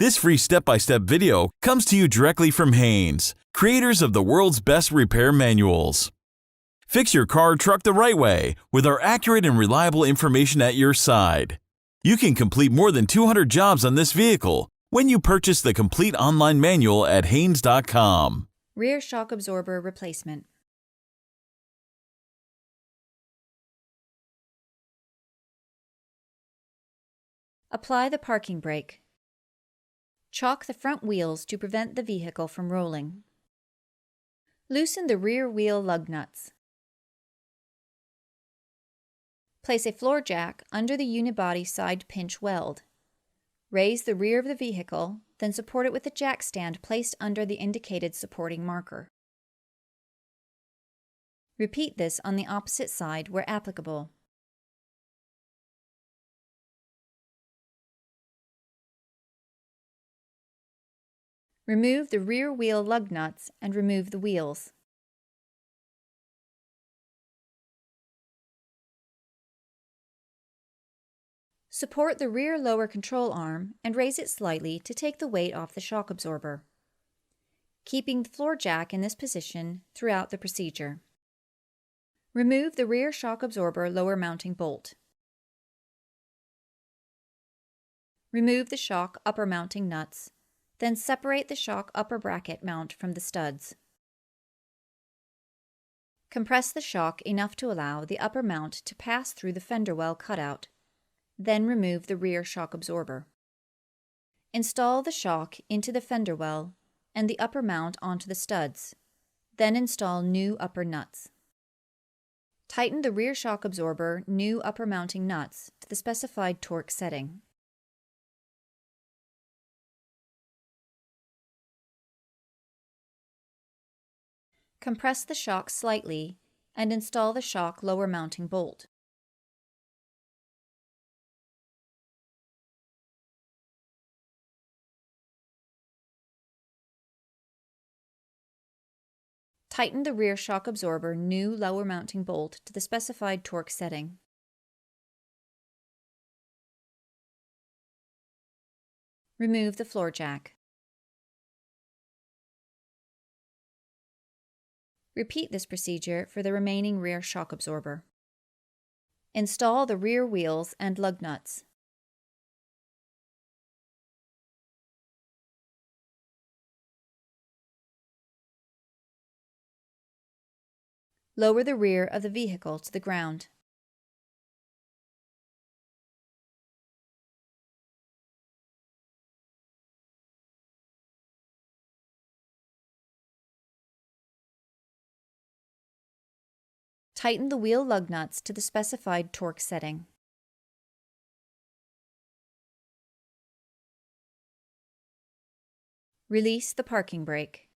This free step-by-step video comes to you directly from Haynes, creators of the world's best repair manuals. Fix your car or truck the right way with our accurate and reliable information at your side. You can complete more than 200 jobs on this vehicle when you purchase the complete online manual at Haynes.com. Rear shock absorber replacement. Apply the parking brake. Chock the front wheels to prevent the vehicle from rolling. Loosen the rear wheel lug nuts. Place a floor jack under the unibody side pinch weld. Raise the rear of the vehicle, then support it with a jack stand placed under the indicated supporting marker. Repeat this on the opposite side where applicable. Remove the rear wheel lug nuts and remove the wheels. Support the rear lower control arm and raise it slightly to take the weight off the shock absorber, keeping the floor jack in this position throughout the procedure. Remove the rear shock absorber lower mounting bolt. Remove the shock upper mounting nuts. Then separate the shock upper bracket mount from the studs. Compress the shock enough to allow the upper mount to pass through the fender well cutout. Then remove the rear shock absorber. Install the shock into the fender well and the upper mount onto the studs. Then install new upper nuts. Tighten the rear shock absorber new upper mounting nuts to the specified torque setting. Compress the shock slightly and install the shock lower mounting bolt. Tighten the rear shock absorber new lower mounting bolt to the specified torque setting. Remove the floor jack. Repeat this procedure for the remaining rear shock absorber. Install the rear wheels and lug nuts. Lower the rear of the vehicle to the ground. Tighten the wheel lug nuts to the specified torque setting. Release the parking brake.